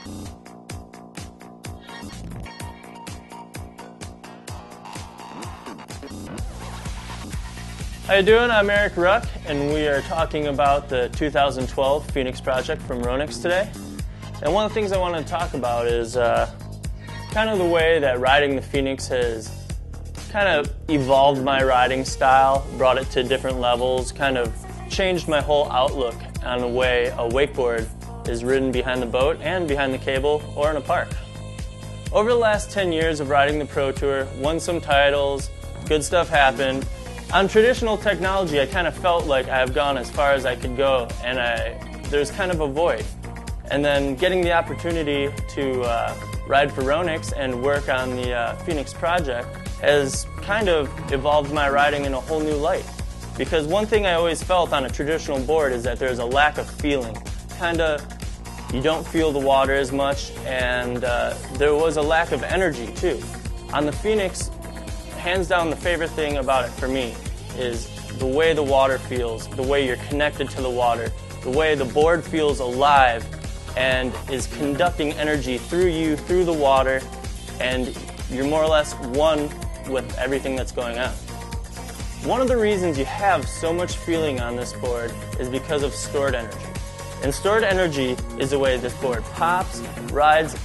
How you doing? I'm Erik Ruck, and we are talking about the 2012 Phoenix project from Ronix today. And one of the things I want to talk about is kind of the way that riding the Phoenix has kind of evolved my riding style, brought it to different levels, kind of changed my whole outlook on the way a wakeboard is ridden behind the boat and behind the cable or in a park. Over the last 10 years of riding the Pro Tour, won some titles, good stuff happened. On traditional technology, I kind of felt like I've gone as far as I could go, and there's kind of a void. And then getting the opportunity to ride for Ronix and work on the Phoenix project has kind of evolved my riding in a whole new light. Because one thing I always felt on a traditional board is that there's a lack of feeling. You don't feel the water as much, and there was a lack of energy too. On the Phoenix, hands down the favorite thing about it for me is the way the water feels, the way you're connected to the water, the way the board feels alive and is conducting energy through you, through the water, and you're more or less one with everything that's going on. One of the reasons you have so much feeling on this board is because of stored energy. And stored energy is the way this board pops, rides.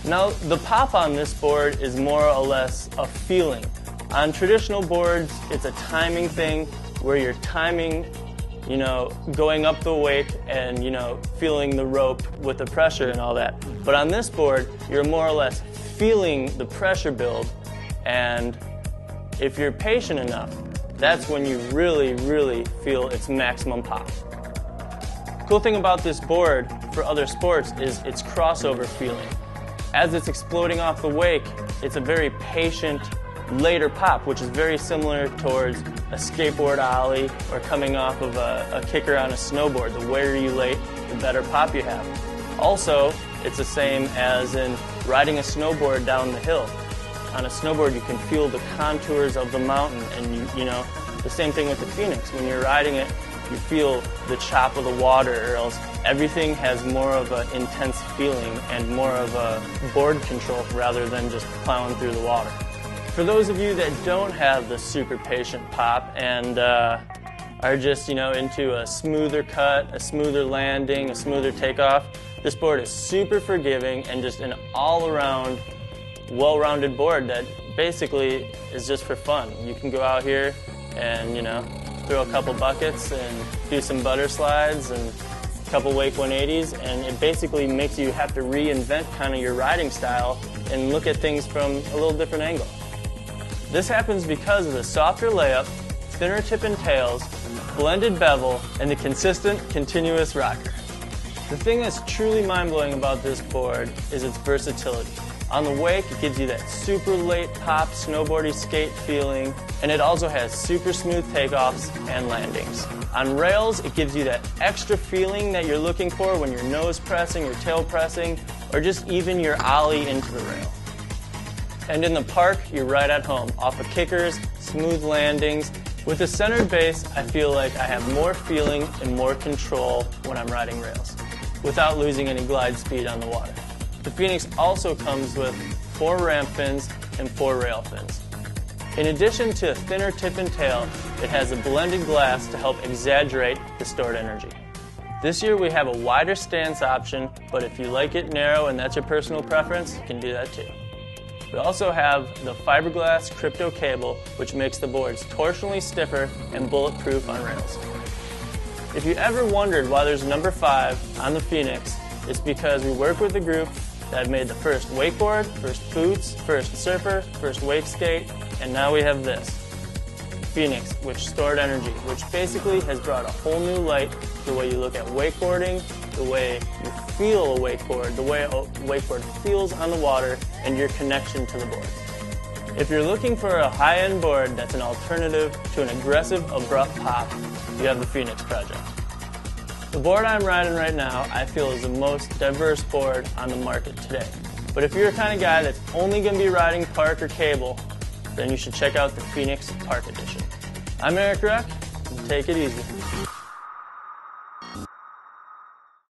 Now, the pop on this board is more or less a feeling. On traditional boards, it's a timing thing where you're timing, going up the wake and, feeling the rope with the pressure and all that. But on this board, you're more or less feeling the pressure build, and if you're patient enough, that's when you really, really feel its maximum pop. Cool thing about this board for other sports is its crossover feeling. As it's exploding off the wake, it's a very patient, later pop, which is very similar towards a skateboard ollie or coming off of a kicker on a snowboard. The later you late, the better pop you have. Also, it's the same as in riding a snowboard down the hill. On a snowboard, you can feel the contours of the mountain, and the same thing with the Phoenix. When you're riding it, you feel the chop of the water, or else everything has more of an intense feeling and more of a board control rather than just plowing through the water. For those of you that don't have the super patient pop and are just into a smoother cut, a smoother landing, a smoother takeoff, this board is super forgiving and just an all-around, well-rounded board that basically is just for fun. You can go out here and throw a couple buckets and do some butter slides and a couple wake 180s, and it basically makes you have to reinvent kind of your riding style and look at things from a little different angle. This happens because of the softer layup, thinner tip and tails, blended bevel, and the consistent, continuous rocker. The thing that's truly mind-blowing about this board is its versatility. On the wake, it gives you that super late pop, snowboardy skate feeling, and it also has super smooth takeoffs and landings. On rails, it gives you that extra feeling that you're looking for when you're nose pressing or tail pressing, or just even your ollie into the rail. And in the park, you're right at home, off of kickers, smooth landings. With a centered base, I feel like I have more feeling and more control when I'm riding rails, without losing any glide speed on the water. The Phoenix also comes with 4 ramp fins and 4 rail fins. In addition to a thinner tip and tail, it has a blended glass to help exaggerate the stored energy. This year we have a wider stance option, but if you like it narrow and that's your personal preference, you can do that too. We also have the fiberglass crypto cable, which makes the boards torsionally stiffer and bulletproof on rails. If you ever wondered why there's number 5 on the Phoenix, it's because we work with a group that made the first wakeboard, first boots, first surfer, first wake skate, and now we have this, Phoenix, which stored energy, which basically has brought a whole new light to the way you look at wakeboarding, the way you feel a wakeboard, the way a wakeboard feels on the water, and your connection to the board. If you're looking for a high-end board that's an alternative to an aggressive, abrupt pop, you have the Phoenix project. The board I'm riding right now, I feel is the most diverse board on the market today. But if you're the kind of guy that's only going to be riding park or cable, then you should check out the Phoenix Park Edition. I'm Erik Ruck, take it easy.